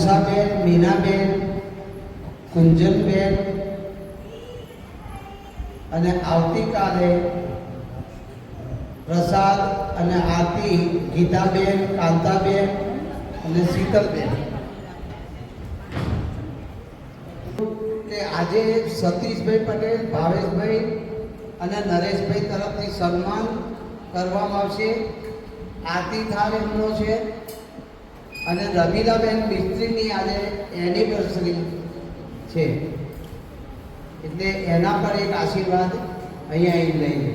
મનસાબેન, મીનાબેન, કુંજનબેન અને આવતીકાલે પ્રસાદ અને આરતી ગીતાબેન, કાંતાબેન અને શીતલબેન. કે આજે સતીશભાઈ પટેલ, ભાવેશભાઈ અને નરેશભાઈ તરફથી સન્માન કરવામાં આવશે. આરતી થાળ એમનો છે અને રમીલાબેન મિસ્ત્રીની આજે એનિવર્સરી છે, એટલે એના પર એક આશીર્વાદ અહીંયા આવી લઈએ.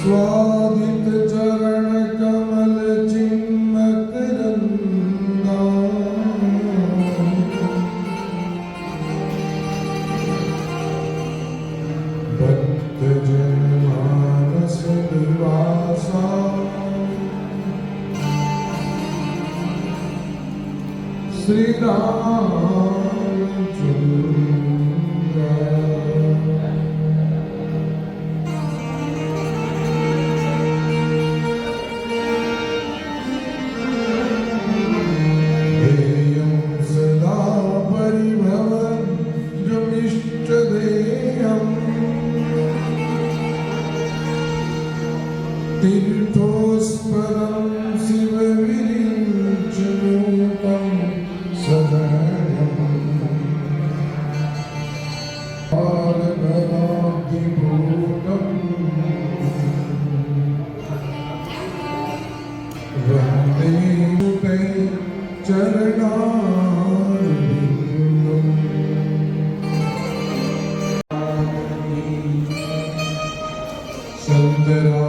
स्वादित चरण कमल चिन्मकरंदा भक्त जन मानस निवासा श्री रामचंद्र. तीर्थोस्पदं शिवविरिञ्चरूपं सदयम् पादपदाब्धिभूतं वन्दे ते चरणारविन्दम्. संतरा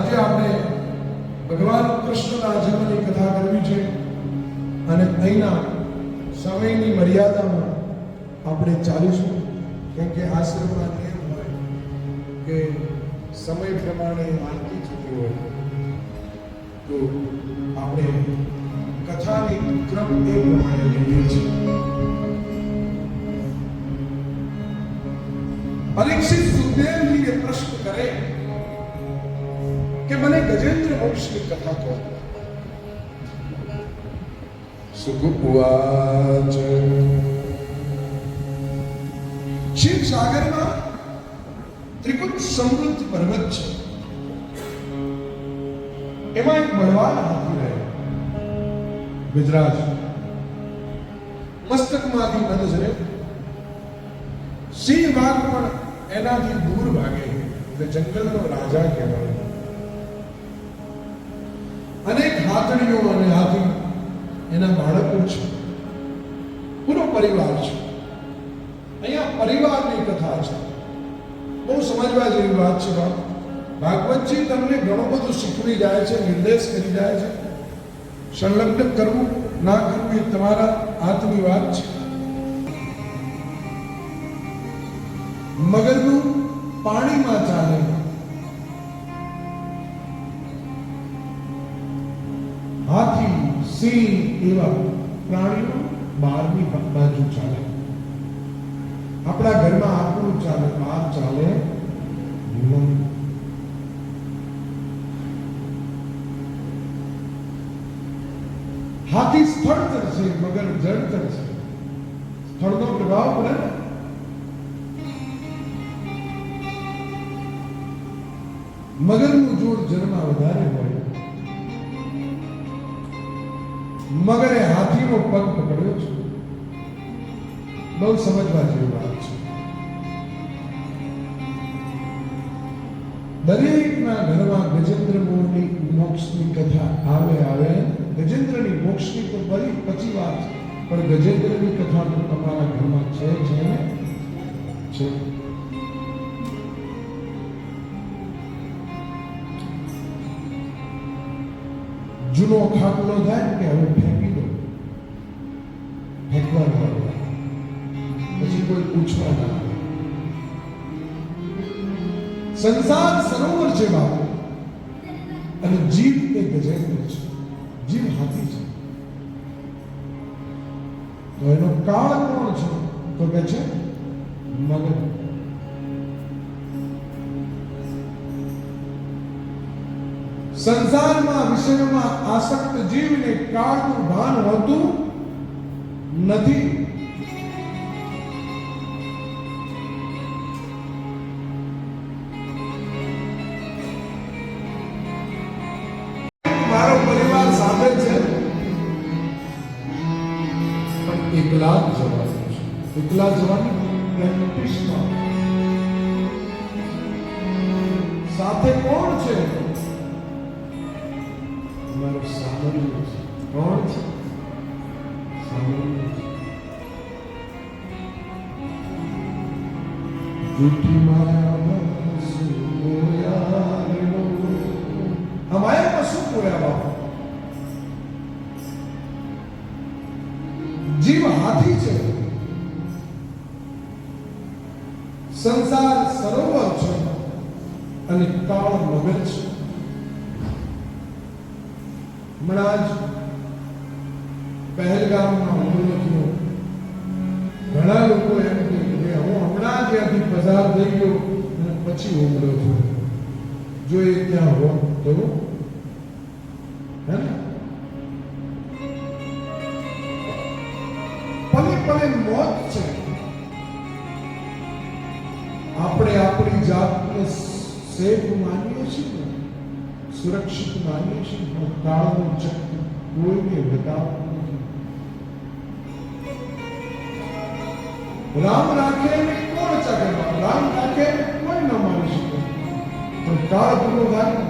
આજે આપણે ભગવાન કૃષ્ણના જન્મની કથા કરવી છે અને અહીંના સમયની મર્યાદામાં આપણે ચાલીશું, કેમ કે આશ્રમમાં નિયમ હોય કે સમય પ્રમાણે આરતી થતી હોય તો આપણે કથાની ક્રમ એ પ્રમાણે લઈએ છીએ. પરીક્ષિત સુખદેવજીને પ્રશ્ન કરે કે મને ગજેન્દ્ર મોક્ષની કથા કહો. સુગુપવાચ ક્ષીર સાગરમાં ત્રિકુટ સમૃદ્ધ પર્વત છે. એમાં એક બળવાન હાથી રહે. ગુજરાત મસ્તકમાંથી નજરે સિંહ વાઘ પણ એનાથી દૂર ભાગે, એટલે જંગલનો રાજા કહેવાય. અનેક હાથણીઓ અને હાથી એના બાળકો છે, પૂરો પરિવાર છે. અહીંયા પરિવારની કથા છે, બહુ સમજવા જેવી વાત છે. ભાગવતજી તમને ઘણું બધું શીખવી જાય છે, નિર્દેશ કરી જાય છે. સંલગ્ન કરવું ના કરવું એ તમારા હાથની વાત છે. મગરનું પાણીમાં ચાલે, હાથી સિંહ એવા પ્રાણીઓ બહારની બાજુ ચાલે. આપણા ઘરમાં આપણું ચાલે, બહાર ચાલે નહીં. હાથી સ્થળ તરશે, મગર જળ તરશે. સ્થળનો પ્રભાવ પડે ને. મગરનું જોર જન્મમાં વધારે હોય. મગરે હાથીનો પગ પકડ્યો છે. બહુ સમજવા જેવી વાત છે. દરેકના ઘરમાં ગજેન્દ્ર મોક્ષની કથા આવે. ગજેન્દ્રની મોક્ષની તો પછી વાત છે, પણ ગજેન્દ્રની કથા તો તમારા ઘરમાં છે ને છે. જૂનો ખાટલો થાય કે હવે ફેંકી દો, ફેંકવા ના આવે, પછી કોઈ પૂછવા ના આવે. સંસાર સરોવર છે બાપુ, અને જીવ એ ગજેન્દ્ર છે. જીવ હાથી છે. તો એનો કાળ કોણ છે? તો કે છે મગર. સંસારમાં વિષયમાં આસક્ત જીવને કાળનું ભાન હોતું નથી. મારો પરિવાર સાથે છે, પણ એકલા જ જવાનું છે. એકલા જવાની પ્રેક્ટિસમાં સાથે કોણ છે? તમારો સામર્થ્ય છે. કોણ છે? સામર્થ્ય છે. જૂઠી માયામાં શું પોયા રે બાપુ? આ માયામાં શું પોયા બાપુ? જીવ હાથી છે, સંસાર સરોવર છે, અને કાળ મગર છે. હમણાં જ પહેલગામમાં હુમલો થયો. ઘણા લોકો એમ કહે કે હું હમણાં ત્યાંથી પસાર થઈ ગયો અને પછી હુમલો થયો. જો એ ત્યાં હોત તો હે ને, પલે પલે મોત છે. આપણે આપણી જાતને સેફ માનીએ છીએ, સુરક્ષિત માનીએ છીએ, પણ કાળનું ચક્ર કોઈને બતાવતું નથી. રામ રાખે એને કોણ ચાકે? રામ રાખે એને કોઈ ન માની શકે, પણ કાળ પૂરો થાય.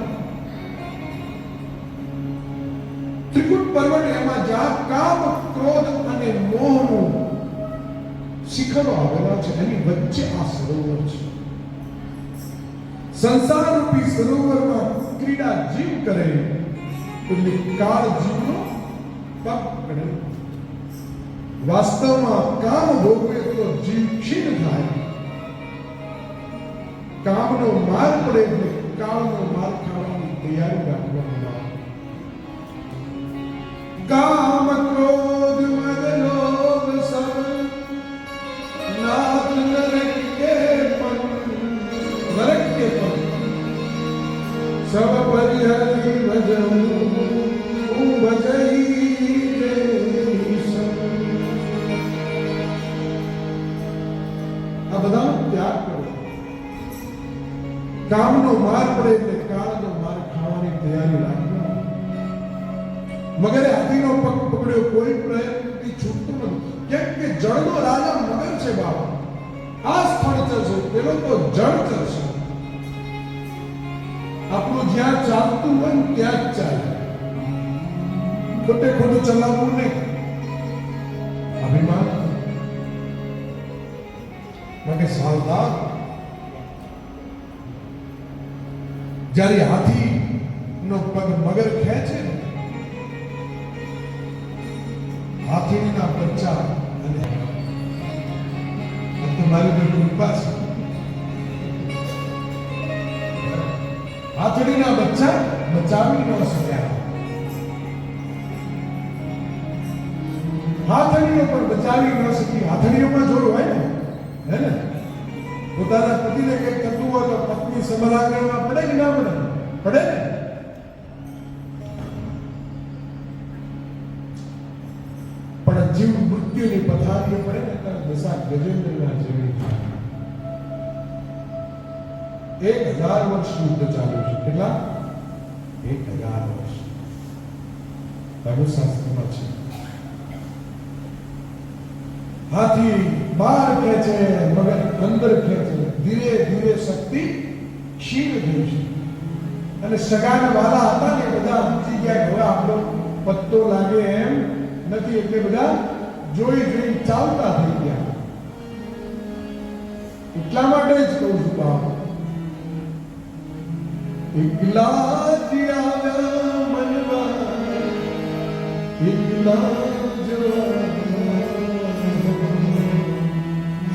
ત્રિકુટ પર્વત એમાં જ્યાં કામ, ક્રોધ અને મોહનું શિખરો આવેલા છે, એની વચ્ચે આ સરોવર છે. સંસાર રૂપી સરોવરમાં ક્રીડા કરે એટલે કાળ જીવનો પાપ કરે. વાસ્તવમાં કામ ભોગવે તો જીવ ક્ષીણ થાય. કામનો માર પડે એટલે કાળનો માર ખાવાની તૈયારી રાખવાની વાત. કામ ક્રોધ મદ લોભ સબ નાથ નરક કે પન સબ પરિહરી ભજવું ભજઈ આ બધાનો ત્યાગ કરો. કામનો માર પડે એટલે કાળનો માર ખાવાની તૈયારી રાખજો. મગરે હાથીનો પગ પકડ્યો, કોઈ પ્રયત્નથી છૂટતું નથી. કેમ કે જળનો રાજા મગર છે બાબા. આ સ્થળ ચલશે, પેલો તો જળ ચલશે. આપણું જ્યાં ચાલતું હોય ત્યાં જ ચાલે. ખોટે ખોટું ચલાવવું નહીં. અભિમાન માટે સાવધાન. જ્યારે હાથી નો પગ મગર ખેંચે, હાથીના બચ્ચા અને તમારી પર કૃપા છે. હાથડીના બચ્ચા બચાવી ન શક્યા. હાથડીઓ પણ બચાવી ન શકી. હાથડીઓમાં જોર હોય ને, હે ને? પોતાના પતિને કંઈક થતું હોય તો પત્ની સમરાંગણમાં પડે કે ના પડે? પડે ને? પણ જીવ મૃત્યુની પથારીએ પડે ને ત્યારે દશા ગજેન્દ્રના જેવી થાય. 1000 વર્ષ યુદ્ધ ચાલ્યું છે. કેટલા? 1000 વર્ષ. ધર્મશાસ્ત્રમાં છે. હાથી બહાર ખેંચે, મગર અંદર ખેંચે. ધીરે ધીરે શક્તિ ક્ષીણ થઈ છે. અને સગાના વાલા હતા ને બધા સમજી ગયા હવે આપણો પત્તો લાગે એમ નથી, એટલે બધા જોઈ જોઈ ચાલતા થઈ ગયા. એટલા માટે જ કહું છું બાપ, એકલા જ આવ્યા મનમાં, એકલા જ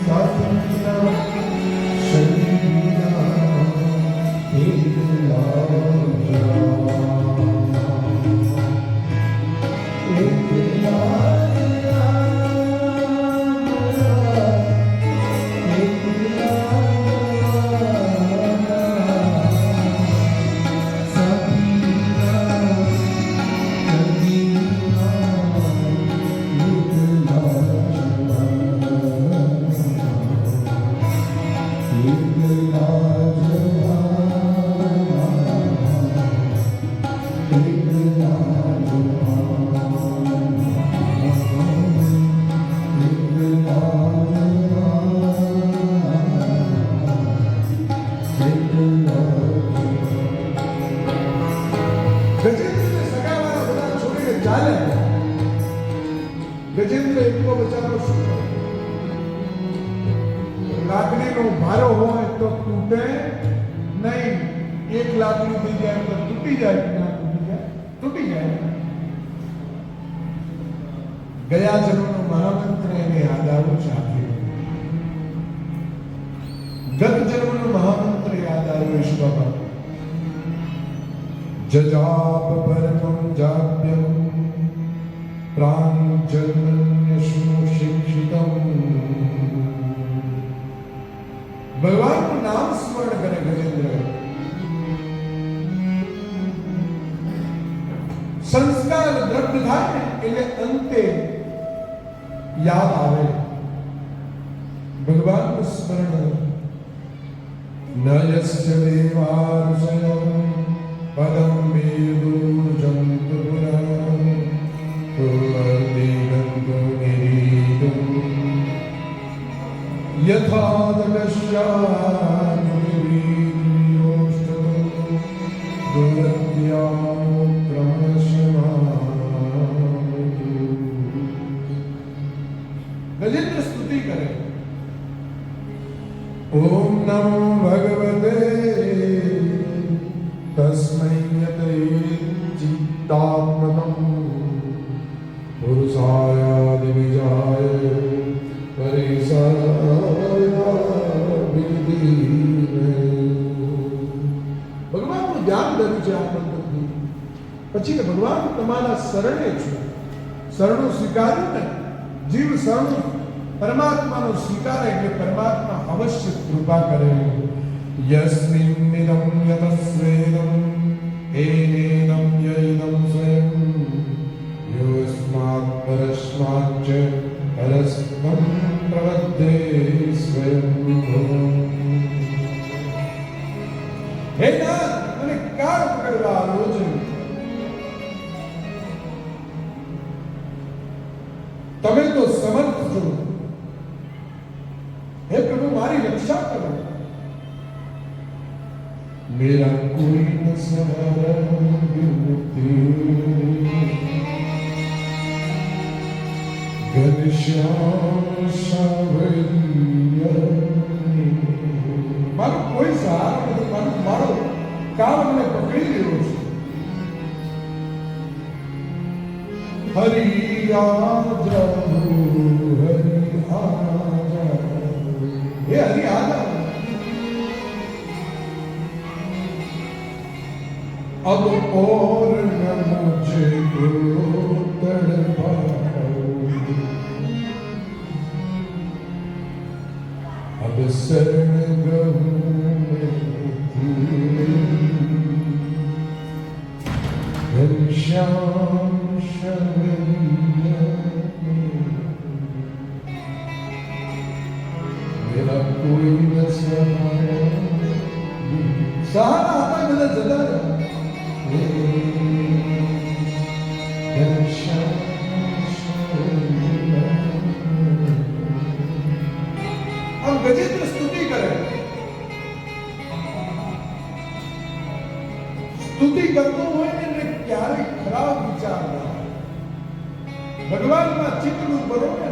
સાથીના શરીરના એકલા ગજેન્દ્ર એકલો બચારો શું કરે? લાકડીનો ભારો હોય તો તૂટે નહીં. 1 લાકડી થઈ જાય તો તૂટી જાય, ના તૂટી જાય? તૂટી જાય. ગયા જન્મનો મહામંત્ર એને યાદ આવ્યો છે. ગત જન્મનો મહામંત્ર યાદ આવ્યો ઈશ્વર. જજાપ પરમં જાપ્યમ પ્રાંજન્યશ્નુ શિક્ષિતમ. ભગવાનનું નામ સ્મરણ કરે ગજેન્દ્ર. સંસ્કાર દ્રઢ થાય ને એટલે અંતે યાદ આવે ભગવાનનું સ્મરણ. નયસ્ય દેવાર્ષય પદમ વેદો જંતુ પુરા પૂર્વદેગંતો નિરીદો યથાદકશ્યાનુવિદ્યોષ્ટતો દુરત્યામો ક્રમશમાવતુ. ગજેન્દ્ર સ્તુતિ કરે. ઓમ નમો ભગવતે તસ્મૈ યતે सायादिविजाय परिसायादिदीने। ભગવાનનું ધ્યાન ધર્યું છે આ મંત્રથી. પછી કે ભગવાન તમારા શરણે છું. શરણું સ્વીકાર્યું ને, જીવ શરણું પરમાત્માનો સ્વીકાર એટલે પરમાત્મા અવશ્ય કૃપા કરે. यस्मिन्निदं यतस्वेदं एनेनं यैनं स्वयं योऽस्मात् परस्माच्च परस्मं प्रवद्ये स्वयं। હે નાથ, મને કાળ પકડવા આવ્યો છે. તમે તો સમર્થ છો. હે પ્રભુ, મારી રક્ષા કરો. मेरा कोई न सहारा बिन तेरे, घनश्याम सावरिया। મારો કોઈ સહારો નથી. મારો કાળ મને પકડી રહ્યો છે. हरि आजा हरि आजा, હે હરિ આજા. अब और न मुझे को तड़पाओ, अब शरण गहूं मैं तेरी, घनश्याम शबरिया। मेरा कोई न सहारा, સહારા હતા બધા જતા રહ્યા. આમ ગજેન્દ્ર સ્તુતિ કરે. સ્તુતિ કરતો હોય ને એને ક્યારેય ખરાબ વિચાર ના આવે. ભગવાનમાં ચિત્તનું ભરો ને,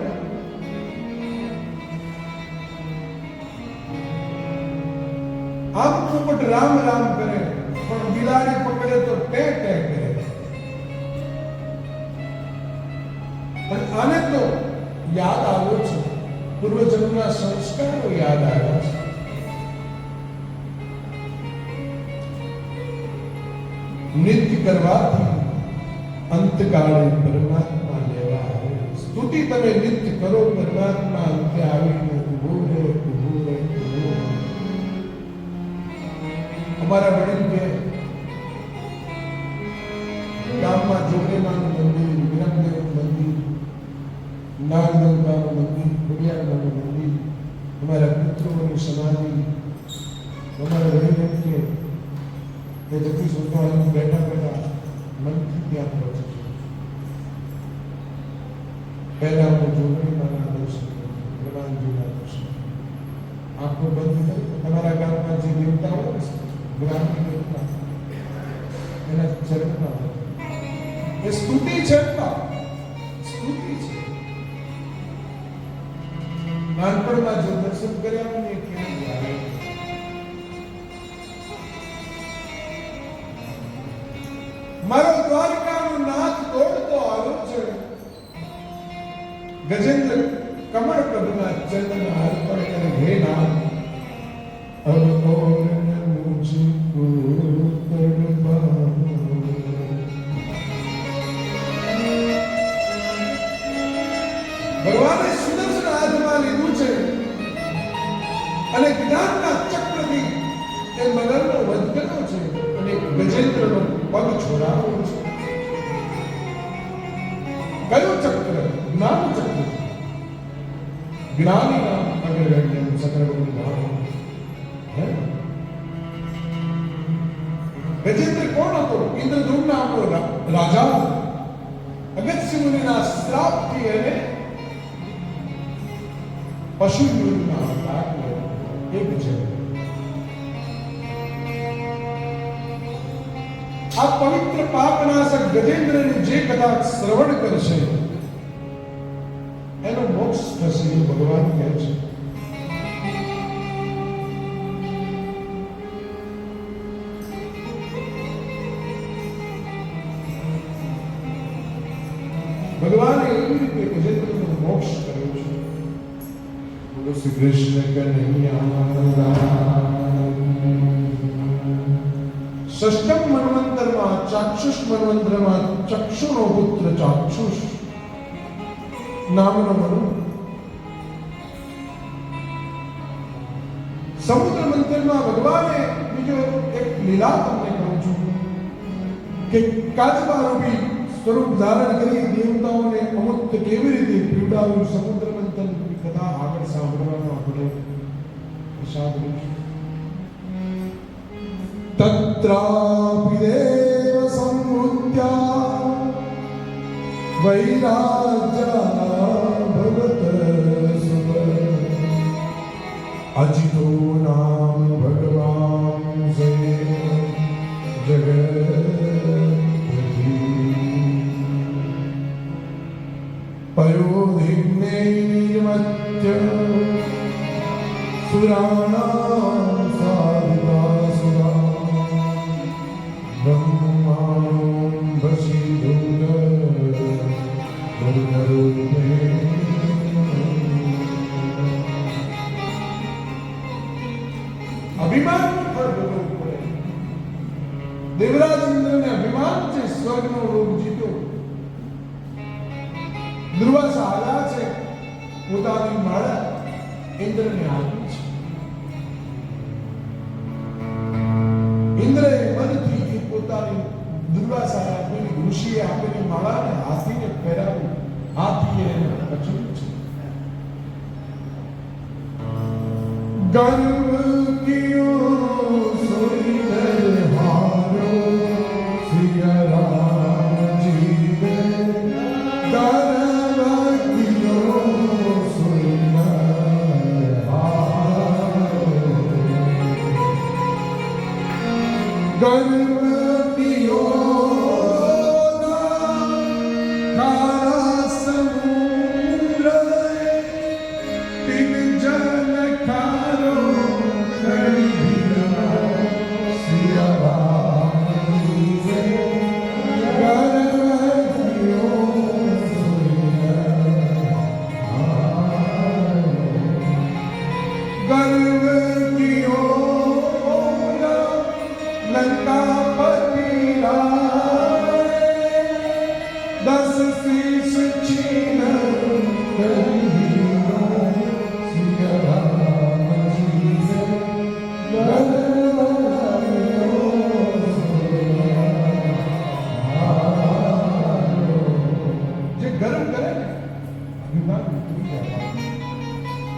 આમ પોપટ રામ રામ કરે પણ બિલાડી પકડે તો ટે ટે કરે. પણ આને તો યાદ આવ્યો છે, પૂર્વજન્મના સંસ્કારો યાદ આવ્યા છે. નિત્ય કરવાથી અંતકાળે પરમાત્મા લેવા આવે. સ્તુતિ તમે નિત્ય કરો, પરમાત્મા અંતે આવીને ઉભો રહે, ઉભો રહે, ઉભો રહે. અમારા વડીલ કે ગામમાં જોગેમાનું મંદિર, વિરમદેવનું મંદિર, નાગદંબાનું મંદિર, ખોડિયારમાંનું મંદિર, અમારા પિતૃઓની સમાધિ. અમારા વડીલ એમ કે જગદીશ ઉદ્ધારણ બેઠા બેઠા મનથી ત્યાં પહોંચે છે. પહેલા હું જોગણીમાના દર્શન કરું, હનુમાનજીના દર્શન. આંખો બંધ કરી તમારા ગામમાં જે દેવતા હોય ને, ગ્રામની દેવતા, એના ચરણમાં એ સ્તુતિ છે. સ્તુતિ છે. નાનપણમાં જો દર્શન કર્યા હોય ને એ કેવું લાગે. મારો દ્વારકાનો નાથ દોડતો આવ્યો છે. ગજેન્દ્ર કમળ પ્રભુના ચરણમાં અર્પણ કરે. હે નાથ, अब और न मुझको तड़पाओ, ભગવાને સુદર્શન હાથમાં લીધું છે અને જ્ઞાનના ચક્રથી તે મગરનો વધ કર્યો છે અને ગજેન્દ્રનો પગ છોડાવ્યો છે. કયો ચક્ર? જ્ઞાન ચક્ર. જ્ઞાની નામ અગ્રગણ્યમ સકલગુણ ધામ. ગજેન્દ્ર કોણ હતો? ઇન્દ્રદ્યુમ્ન નામનો રાજા. અગસ્ત્ય મુનિના શ્રાપથી એને પશુ યોગના અવતાર લેવો. એક છે આ પવિત્ર પાપનાશક ગજેન્દ્રની જે કદાચ શ્રવણ કરશે એનો મોક્ષ થશે એવું ભગવાન કહે છે. ભગવાને એવી રીતે કે જે તમને મોક્ષ કર્યો છે. બોલો શ્રી કૃષ્ણ કનૈયા. ષષ્ઠમ મન્વંતરમાં ચાક્ષુષ મન્વંતરમાં ચક્ષુનો પુત્ર ચાક્ષુષ નામનો મનુ સમુદ્ર મંથનમાં ભગવાને બીજો એક લીલા તમને કહું છું કે કાચબા રૂપી સ્વરૂપ ધારણ કરી દેવતાઓને અમૃત કેવી રીતે પીવડાવ્યું. સમુદ્ર મંથનની કથા આગળ સાંભળવાનો આપણે પ્રસાદ લઈશું. તત્રાપિ દેવ સંવૃત્યા વૈરાજ્યા ભગત સુત અજિતો નામ ભગવાન જગત પયોધિગ્ને નિર્મત્ય સુરાણાં સાધિતા સુરા બ્રહ્માણો ભસિદુદ વર્ણરૂપે. અભિમાન ફળ ભોગવવું પડે. દેવરાજ ઇન્દ્રને અભિમાન છે સ્વર્ગનો રોગ જીત્યો. દુર્વાસા આવ્યા છે પોતાની માળા ઇન્દ્રને આપી છે. ઇન્દ્રએ મનથી એ પોતાની દુર્વાસા આપેલી ઋષિએ આપેલી માળાને હાથીને પહેરાવી. હાથીએ એને પછડ્યું છે. ગર્વ કિયો સુંદર હારો સિયા રાજીવે. ગર્વ કિયો સુંદર હારો. ગર્વ કિયો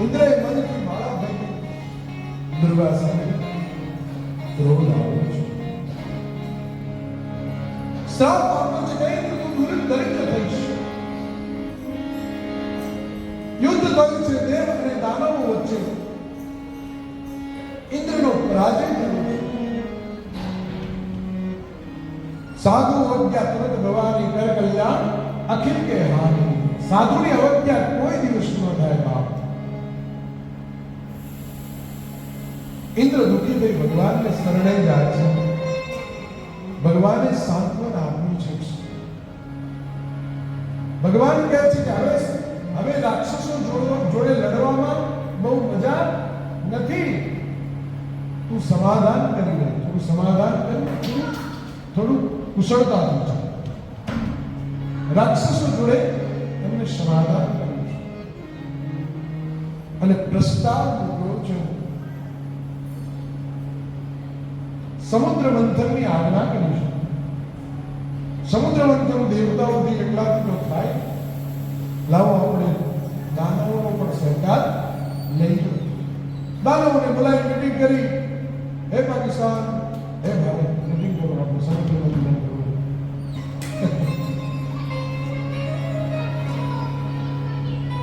ઇન્દ્રએ મનથી માળા ભરી દુર્વાસાને ક્રોધ આવ્યો છે. શ્રાપ આપ્યો છે કે ઇન્દ્ર તું દરિદ્ર થઈશ. યુદ્ધ થયું છે દેવ અને દાનવો વચ્ચે. ઇન્દ્રનો પરાજય થયો છે. સાધુ અવજ્ઞા તુરંત ભવાની કર કલ્યાણ અખિલ કે હાનિ. સાધુની અવજ્ઞા કોઈ દિવસ ન થાય બાપ. ઇન્દ્ર દુઃખી થઈ ભગવાનને શરણે જાય છે. ભગવાને સાંત્વન આપ્યું છે. ભગવાન કહે છે કે હવે રાક્ષસો જોડે લડવામાં બહુ મજા નથી. તું સમાધાન કરી લે. થોડું સમાધાન કરી થોડું કુશળતાથી ચાલ. રાક્ષસો જોડે એમને સમાધાન કર્યું છે અને પ્રસ્તાવ મૂક્યો છે. સમુદ્ર મંથનની આજ્ઞા કરી છે. સમુદ્ર મંથન દેવતાઓથી એકલાથી થાય. લાવો આપણે દાનવોનો પણ સહકાર લઈએ. દાનવોને બોલાવી મીટિંગ કરી. હે પાકિસ્તાન, હે ભારત, મીટિંગ કરો. આપણે સમુદ્ર મંથન કરવું.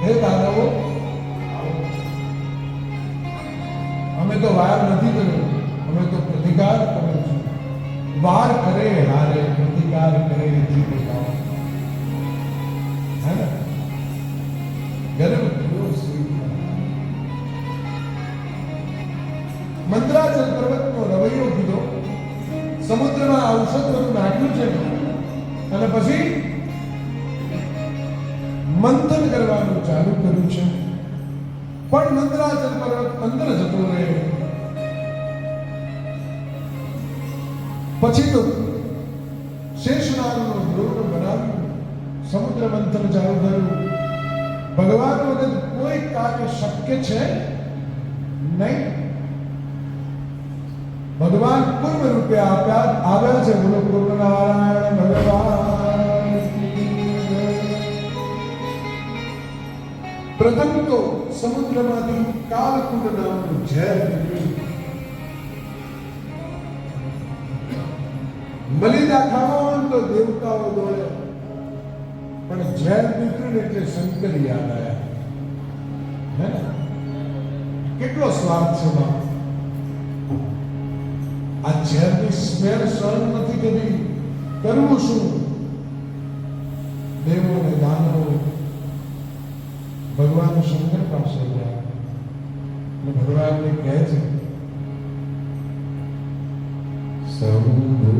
હે દાનવો, અમે તો વાર નથી કર્યો, અમે તો પ્રતિકાર કર્યો છે. વાર કરે હારે, પ્રતિકાર કરે જીતે ગાવ. હે ને? ગર્વ કર્યો શ્રી મંત્રાચલ પર્વતનો રવૈયો કીધો. સમુદ્રમાં ઔષધ બધું નાખ્યું છે અને પછી મંથન કરવાનું ચાલુ કર્યું છે, પણ મંદરાચલ પર્વત અંદર જતો રહ્યો. પછી તો શેષનાગનો દ્રોણ બનાવ્યું, સમુદ્ર મંથન ચાલુ થયું. ભગવાન વગર કોઈ કાર્ય શક્ય છે નહીં. ભગવાન પૂર્વ રૂપે આવ્યા છે. બોલો પૂર્વ નારાયણ ભગવાન. પ્રથમ તો સમુદ્રમાંથી કાલકૂટ નામનું ઝેર નીકળ્યું. મલિદા ખાવાનું તો દેવતાઓ દોડે, પણ ઝેર નીકળ્યું એટલે શંકર યાદ આવ્યા. હે ને? કેટલો સ્વાદ છે બાપ. આ ઝેરની સ્મેલ સહન નથી કરી. કરવું શું? દેવો ને દાનવો ભગવાન શંકર પાસે ગયા અને ભગવાનને કહે છે, શંભુ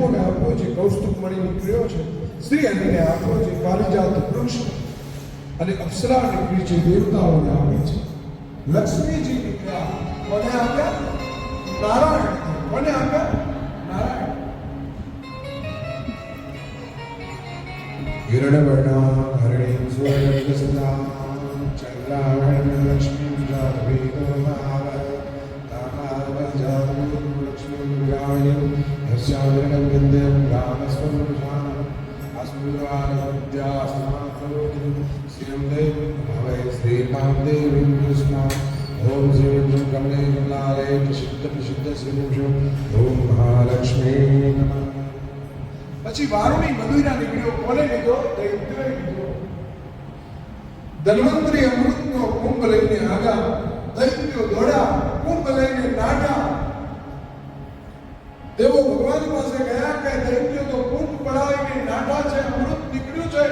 દેવોને આપવો છે કૌસ્તુભ મણી નીકળ્યો છે, શ્રી હરિને આપવો છે પારિજાત વૃક્ષ, અને અપ્સરા નીકળી છે દેવતાઓને આપે છે. લક્ષ્મીજી નીકળ્યા, કોને આપ્યા? નારાયણ. કોને આપ્યા? નારાયણ. હિરણવર્ણા હરિણીં સુવર્ણપ્રસદાં ચંદ્રાવર્ણ લક્ષ્મીં જાતવેદોમાવ તામાવજાતું લક્ષ્મીં વિરાજિં યસ્યાવર્ણં વિદ્યં રામસ્વરૂપાણં અસ્મૃવાનવદ્યાસ્માન કરોતિ શ્રીયં દેવી ભવે શ્રીમાં દેવીં કૃષ્ણાં ઓમ શ્રી કમલે કમલાલય પ્રસિદ્ધ શ્રીમુષો ઓમ મહાલક્ષ્મી નમઃ. પછી વારુણી મદુરા નીકળ્યો. કોને લીધો? દૈત્યોએ લીધો. ધન્વંતરી અમૃતનો કુંભ લઈને આવ્યા. દૈત્યો દોડ્યા, કુંભ લઈને નાટ્યા. દેવો ભગવાન પાસે ગયા કે દૈત્યો તો કુંભ પડાવીને નાટા છે, અમૃત નીકળ્યું છે.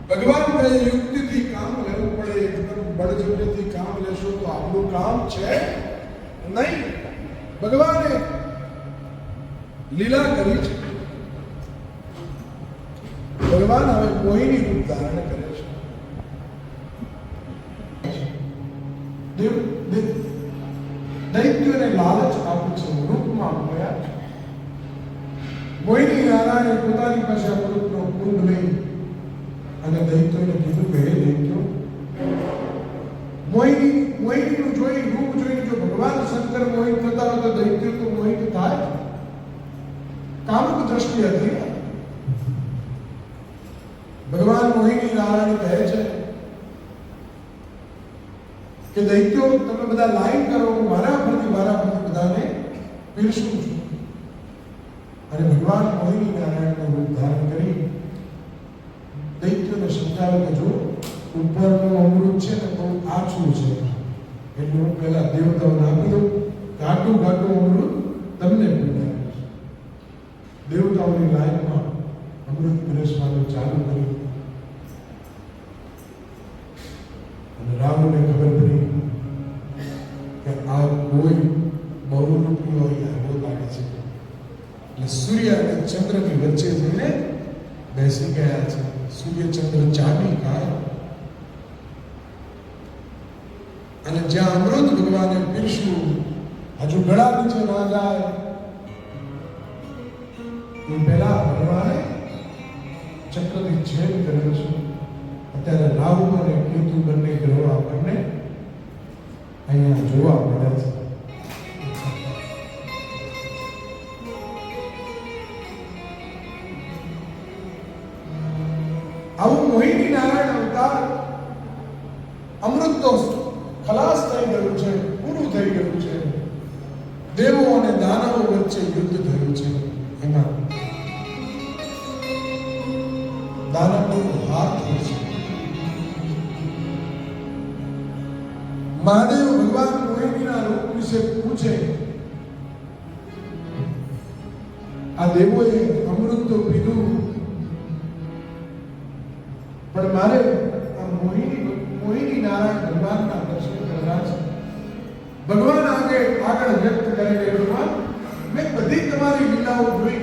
ભગવાન કહે યુક્તિથી કામ લેવું પડે, એકદમ બળજબરીથી કામ લેશો તો આપણું કામ છે નહીં. ભગવાને લીલા કરી છે. ભગવાન હવે મોહિની રૂપ ધારણ કરે છે. દૈત્યોને લાલચ આપે છે, રૂપમાં મોયા છે. મોહિની નારાયણે પોતાની પાસે અમૃતનો કુંભ લઈ અને દૈત્યોને કીધું કે હે દૈત્યો, મોહિનીનું જોઈ, રૂપ જોઈને જો ભગવાન શંકર મોહિત થતા હોય તો દૈત્યો તો મોહિત થાય. કામુક દ્રષ્ટિ હતી. ભગવાન મોહિની નારાયણ કહે છે કે દૈત્યો તમે બધા લાઈન કરો, હું મારા પરથી બધાને પીરસું છું. અને ભગવાન મોહિની નારાયણનું રૂપ ધારણ કરી દૈત્યોને સમજાવે કે જો ઉપરનું અમૃત છે ને બહુ આછું છે, એટલે હું પહેલા દેવતાઓને આપી દઉં, ઘાટું અમૃત તમને પીવડાવીશ. દેવતાઓની લાઈનમાં અમૃત પીરસવાનું ચાલુ કર્યું. અને રાવણને ખબર પડી કે આ કોઈ બહુરૂપીઓ અહીંયા બહુ લાગે છે. એટલે સૂર્ય અને ચંદ્રની વચ્ચે જઈને બેસી ગયા છે. સૂર્ય ચંદ્ર ચાબી ખાય અને જ્યાં અમૃત ભગવાને પીરસ્યું હજુ ગળા નીચે ના જાય એ પહેલા ભગવાને ચક્રથી છેદ કર્યો છે. અત્યારે રાહુ અને કેતુ બંને ગ્રહો આપણને અહીંયા જોવા મળે છે. આવું મોહિની નારાયણ અવતાર અમૃત તો ખલાસ થઈ ગયું છે, પૂરું થઈ ગયું છે. દેવો અને દાનવો વચ્ચે યુદ્ધ થયું છે. એમાં દાનવનો હાથ થયો છે. મહાદેવ ભગવાન મોહિનીના રૂપ વિશે પૂછે. આ દેવોએ અમૃત તો પીધું, પણ મારે આ મોહિની નારાયણ ભગવાનના દર્શન કરવા છે. ભગવાન આગળ વ્યક્ત કરે કે ભગવાન મેં બધી તમારી લીલાઓ જોઈ,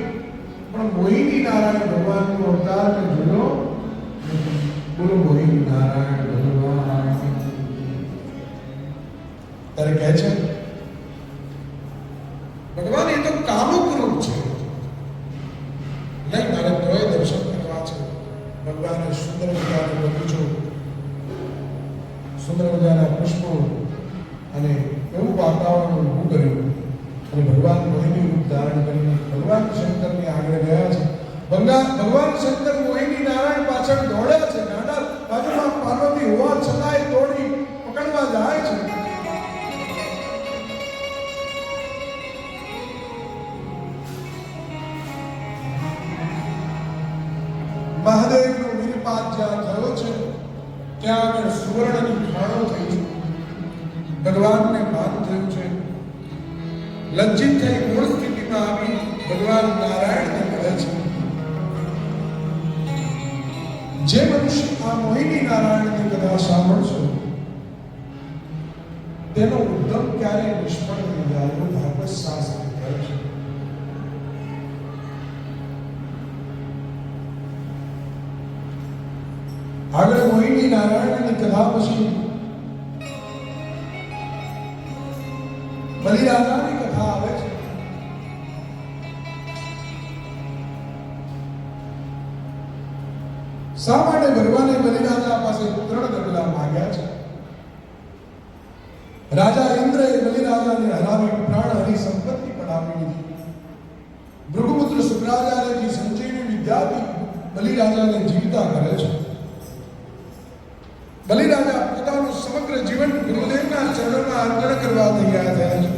પણ મોહિની નારાયણ ભગવાનનો અવતાર મેં જોયો. બોલો મોહિની નારાયણ ભગવાન. ત્યારે કહે છે ભગવાન એ તો કામુક રૂપ છે, નહીં મારે તોય દર્શન કરવા છે. ભગવાને સુંદર મજાનો બગીચો, સુંદર મજાના પુષ્પો અને એવું વાતાવરણ ઊભું કર્યું. અને ભગવાન મોહિની રૂપ ધારણ કરીને ભગવાન શંકરની આગળ ગયા છે. ભગવાન શંકર મોહિની નારાયણ પાછળ દોડ્યા છે. ગાંડા બાજુમાં પાર્વતી હોવા છતાંય દોડી પકડવા જાય છે. મહાદેવનો વીરપાત જ્યાં થયો છે ત્યાં આગળ સુવર્ણની ખાણો થઈ છે. ભગવાનને ભાન થયું છે. લજ્જિત થઈ મૂળ સ્થિતિમાં આવી ભગવાન નારાયણને મળે છે. જે મનુષ્ય આ મોહિની નારાયણની કથા સાંભળશો તેનો ઉદ્ધમ ક્યારેય નિષ્ફળ નહીં જાય એવું ભાગવત શાસ્ત્ર કહે છે. મોહિની નારાયણની કથા પછી બલિરાજાની કથા આવે છે. શા માટે ભગવાને બલિરાજા પાસે 3 ગગલા માંગ્યા છે? રાજા ઇન્દ્રએ બલિરાજાને હરાવી પ્રાણ હરી સંપત્તિ પડાવી દીધી. ભૃગુપુત્ર શુક્રાચાર્ય જી સંજીવની વિદ્યાથી બલિરાજાને જીવતા કરે છે. બલિરાજા પોતાનું સમગ્ર જીવન ગુરુદેવના ચરણોમાં અર્પણ કરવા તૈયાર થયા છે.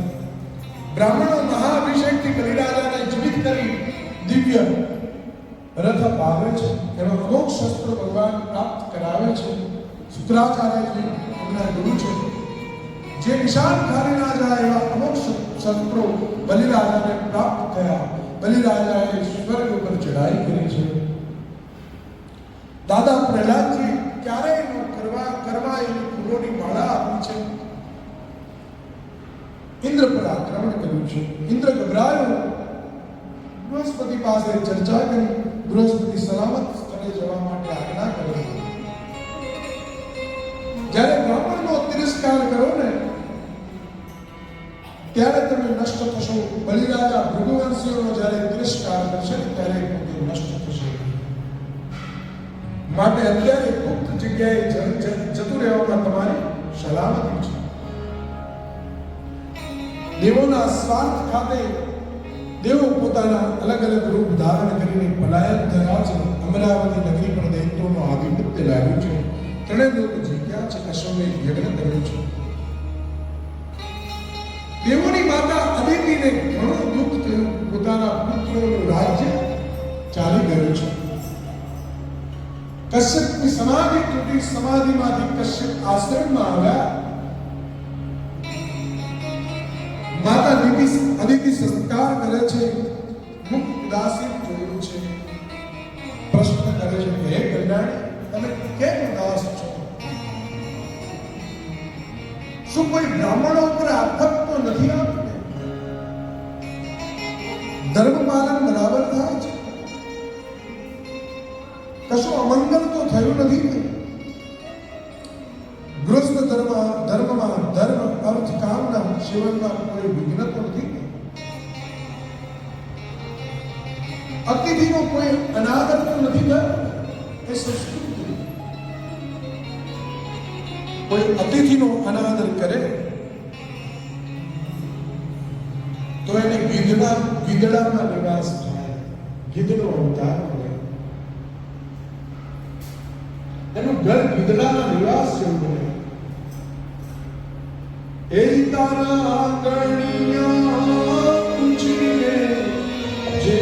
બ્રાહ્મણો મહાઅભિષેકથી બલિરાજાને જીવિત કરી દિવ્ય રથ પાવે છે. એમાં અમુક શસ્ત્રો ભગવાન પ્રાપ્ત કરાવે છે. શુક્રાચાર્યજી એમના ગુરુ છે. જે નિશાન ખાલી ના જાય એવા અમુક શસ્ત્રો બલિરાજાને પ્રાપ્ત થયા. બલિરાજાએ સ્વર્ગ ઉપર ચઢાઈ કરી છે. દાદા પ્રહલાદજી ક્યારેય ન કરવા એની ફૂલોની માળા આપી છે. ઇન્દ્ર પર આક્રમણ કર્યું છે. ઇન્દ્ર ગભરાયો. બૃહસ્પતિ પાસે ચર્ચા કરી. બૃહસ્પતિ સલામત સ્થળે જવા માટે આજ્ઞા કરી. જ્યારે બ્રાહ્મણનો તિરસ્કાર કરો ને ત્યારે તમે નષ્ટ થશો. બલિરાજા ભૃગુવંશીઓનો જ્યારે તિરસ્કાર કરશે ત્યારે પોતે નષ્ટ થશે. માટે અત્યારે ગુપ્ત જગ્યાએ જતું રહેવામાં તમારી સલામતી છે. દેવોના સ્વાર્થ ખાતે દેવો પોતાના અલગ અલગ રૂપ ધારણ કરીને પલાયન થયા છે. અમરાવતી નગરી પર દૈત્યોનો આધિપત્ય લાવ્યું છે. ત્રણેય લોકો જીત્યા છે. અશ્વમેધ યજ્ઞ કર્યો છે. દેવોની માતા અદિતિને ઘણું દુઃખ થયું. પોતાના પુત્રોનું રાજ્ય ચાલી ગયું છે. કશ્યપની સમાધિ તૂટી. સમાધિમાંથી કશ્યપ આશ્રમમાં આવ્યા. માતા અદિતિ સંસ્કાર કરે છે. મુખ ઉદાસીન જોયું છે. પ્રશ્ન કરે છે કે હે કલ્યાણી, તમે કેમ ઉદાસ છો? શું કોઈ બ્રાહ્મણો ઉપર આફત તો નથી આવતી? ધર્મ પાલન બરાબર થાય છે? કશું અમંગલ તો થયું નથી ને? ગૃહસ્થ ધર્મમાં ધર્મ અર્થ કામના સેવનમાં કોઈ વિઘ્ન તો નથી ને? અતિથિનો કોઈ અનાદર તો નથી થયો? એ સંસ્કૃતિ. કોઈ અતિથિનો અનાદર કરે તો એને ગીધડામાં નિવાસ થાય. ગીધડો અવતાર મળે. એનું ઘર ગીધડાના નિવાસ જેવું બને. એ તારા આંગણિયા પૂછીને જે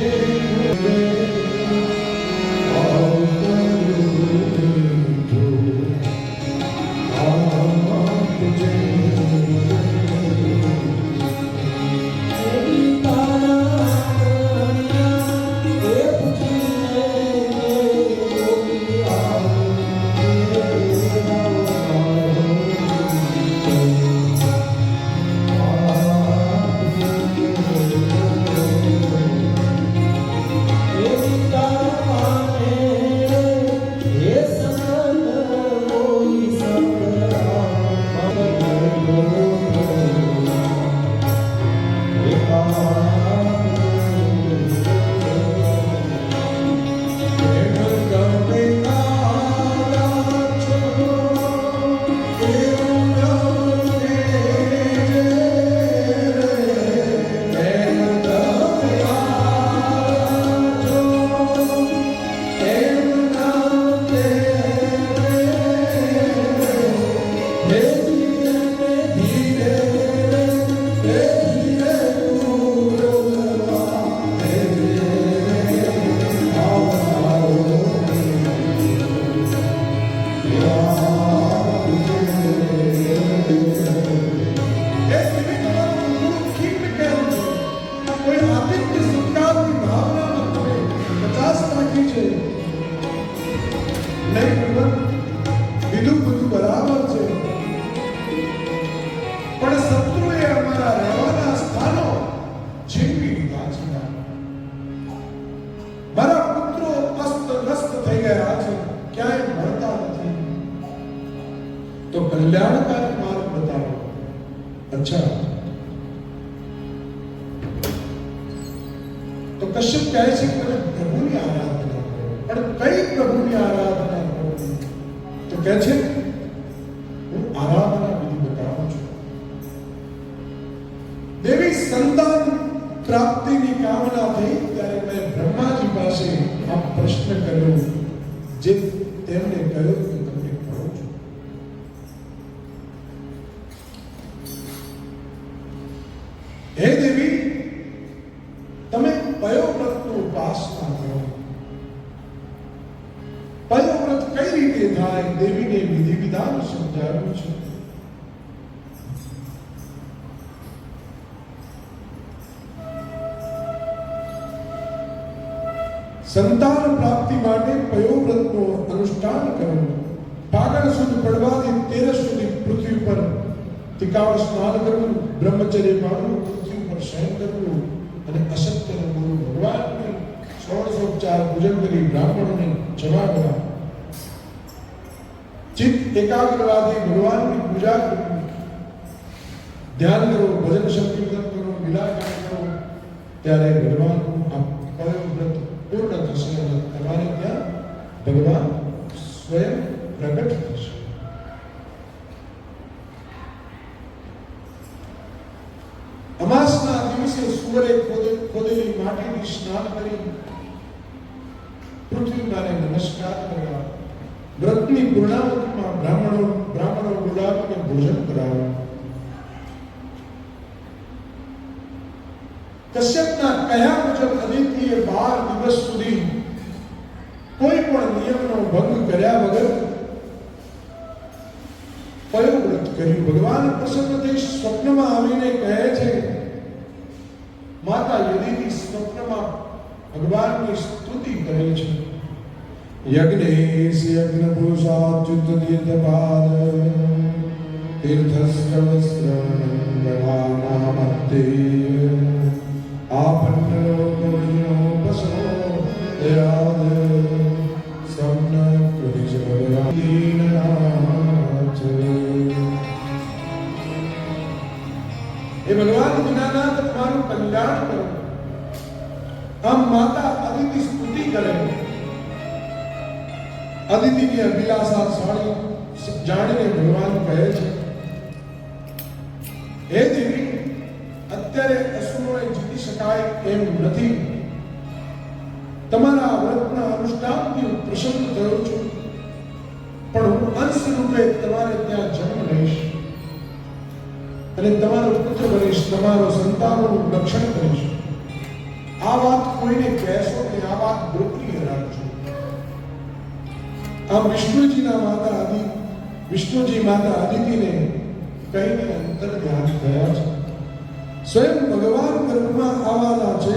કલ્યાણકારી માર્ગ બતાવો. અચ્છા, તો કશ્યપ કહે છે કે મને પ્રભુની આરાધના કરો. પણ કઈ પ્રભુની આરાધના કરો? તો કહે છે હું આરાધના વિધિ બતાવું છું. દેવી સંતાન પ્રાપ્તિની કામના થઈ ત્યારે મેં બ્રહ્માજી પાસે આ પ્રશ્ન કર્યો, જે તેમને કહ્યું કે તમને કહું છું. હે દેવી, તમે પયોવ્રતનો ઉપાસના કરો. પયોવ્રત કઈ રીતે થાય દેવીને વિધિ વિધાન સમજાવ્યું છે. સંતાન પ્રાપ્તિ માટે પયોવ્રતનો અનુષ્ઠાન કરવું. ફાગણ સુદ પડવાથી તેરસ સુધી પૃથ્વી પર તિકાળ સ્નાન કરવું, બ્રહ્મચર્ય પાળવું, પૃથ્વી પર શયન કરવું અને અસત્યનો ગુરુ ભગવાનની 16 પૂજન કરી બ્રાહ્મણોને જમાડવા. ચિત્ત એકાગ્રવાથી ભગવાનની પૂજા કરવી, ધ્યાન કરો, ભજન સંકીર્તન કરો, વિલાપ કરો, ત્યારે ભગવાનનું આ પયોવ્રત પૂર્ણ થશે અને તમારે ત્યાં ભગવાન સ્વયં પ્રગટ થશે. અમાસના દિવસે સૂર્ય ખોદેલી માટીની સ્નાન કરી પૃથ્વી માને નમસ્કાર કરવા. વ્રતની પૂર્ણાવતિમાં બ્રાહ્મણો બોલાવીને ભોજન કરાવવા. કશ્યપના કહ્યા મુજબ અદિતિએ 12 દિવસ સુધી કોઈ પણ નિયમનો ભંગ કર્યા વગર પયોવ્રત કર્યું. ભગવાન પ્રસન્ન થઈ સ્વપ્નમાં આવીને કહે છે, માતા યદિતિ સ્વપ્નમાં ભગવાનની સ્તુતિ કરે છે. યજ્ઞેશ યજ્ઞ પુરુષાચ્યુત તીર્થપાદ તીર્થસ્કવસ્ત્રમંગલાનામત્તે આપન્નલોકવિનો બસો દયાદ સમ્ન કૃતિજગરાદીનનાથ. એ ભગવાન દીનાનાથ તમારું કલ્યાણ કરો. આમ માતા અદિતિ સ્તુતિ કરે. અદિતિની અભિલાષા જાણીને ભગવાન કહે છે, હે દેવી, અત્યારે અસુરોને જીતી શકાય એમ નથી. તમારા વ્રતના અનુષ્ઠાનથી હું પ્રસન્ન થયો છું, પણ હું અંશ રૂપે તમારે ત્યાં જન્મ લઈશ અને તમારો પુત્ર બનીશ, તમારો સંતાનોનું રક્ષણ કરીશ. આ વાત કોઈને કહેશો કે આ વાત ગોપનીય રાખજો. આમ વિષ્ણુજી માતા અદિતિને કહીને અંતર ધ્યાન થયા છે. સ્વયં ભગવાન ગર્ભમાં આવવાના છે,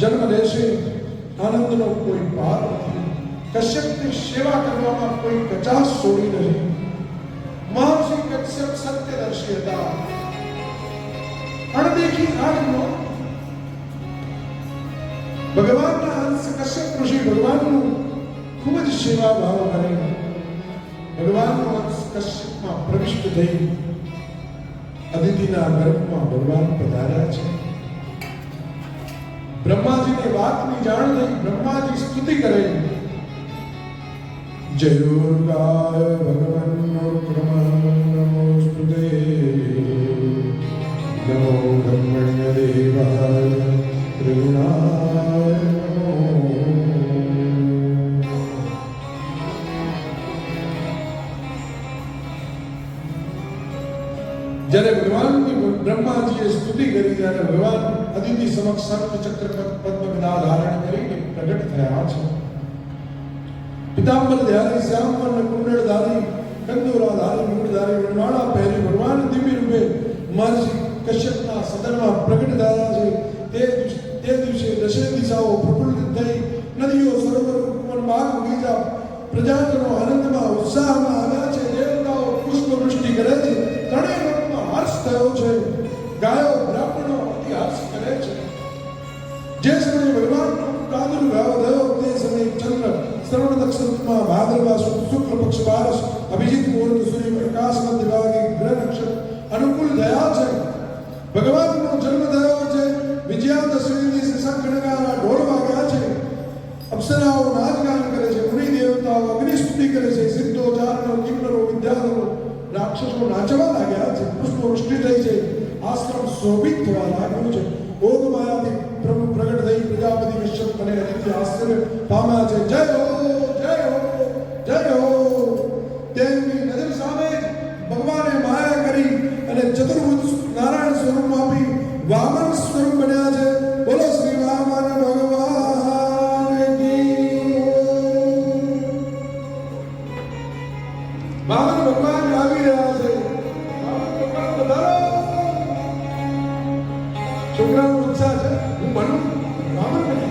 જન્મ લેશે, આનંદનો કોઈ પાર નથી. કશ્યપની સેવા કરવામાં કોઈ કચાશ છોડી નથી. મહર્ષિ કશ્યપ સત્યદર્શી હતા. અણદેખી આંખનો ભગવાનના અંશ કશ્યપ ઋષિ ભગવાનનું ખૂબ જ સેવા ભાવ કરે. ભગવાનનો અંશ કશ્યપમાં પ્રવિષ્ટ થઈ અદિતિના ગર્ભમાં ભગવાન પધાર્યા છે. બ્રહ્માજીને વાતની જાણ થઈ. બ્રહ્માજી સ્તુતિ કરે, જયોર્ગાય ભગવન્નો ક્રમઃ નમોસ્તુતે નમો બ્રહ્મણ્ય દેવાય ત્રિગુણાય નમો. જ્યારે ભગવાનની બ્રહ્માજીએ સ્તુતિ કરી ત્યારે ભગવાન અદિતિ સમક્ષ સર્પ ચક્ર પદ્મ ગદા ધારણ કરીને પ્રગટ થયા છે. પિતાંબર ધારી, શ્યામવર્ણ કુંડળધારી, કંદોરાધારી, મુંડધારી, વનમાળા પહેરી ભગવાન દિવ્ય રૂપે મહર્ષિ કશ્યપના સદનમાં પ્રગટ થયા છે. તે દિવસે દશે દિશાઓ પ્રફુલ્લિત થઈ, નદીઓ, સરોવર, ઉપવન, બાગ, બગીચા, પ્રજાજનો આનંદમાં ઉત્સાહમાં આવ્યા છે. દેવતાઓ પુષ્પવૃષ્ટિ કરે છે. ત્રણેય લોકમાં હર્ષ થયો છે. ગાયો, બ્રાહ્મણો અતિ હર્ષ કરે છે. જે સમયે ભગવાનનો પ્રાદુર્ભાવ થયો તે સમયે ચંદ્ર સર્વત્ર પક્ષ ઋતુમાં ભાદ્રવા શુક્લ પક્ષ બારસ અભિજીત મુહૂર્ત સૂર્ય પ્રકાશ મધ્ય ભાગે ગ્રહ નક્ષત્ર અનુકૂળ થયા છે. ભગવાનનો જન્મ થયો છે. વિજયાદશમીની શશાંક ગણગાના ઢોળ વાગ્યા છે. અપ્સરાઓ નાચગાન કરે છે. મુનિ દેવતાઓ અગ્નિસ્તુતિ કરે છે. સિદ્ધો ચારણો કિન્નરો વિદ્યાધરો રાક્ષસો નાચવા લાગ્યા છે. પુષ્પો વૃષ્ટિ થઈ છે. આશ્રમ શોભિત થવા લાગ્યું છે. ઓગમાયાથી પ્રભુ પ્રગટ થઈ પ્રજાપતિ વિશ્વ અને અતિથિ આશ્ચર્ય પામ્યા છે. જય હો જય હો જય હો. તેમની નજર સામે ભગવાને માયા કરી અને ચતુર્ભુજ નારાયણ સ્વરૂપ આપી વામન સ્વરૂપ બન્યા છે. બોલો શ્રી વામન ભગવાન કી. વામન ભગવાન આવી રહ્યા છે. વામન ભગવાન પધારો. છોકરાનો ઉત્સાહ છે. હું ભણું વામન ભગવાન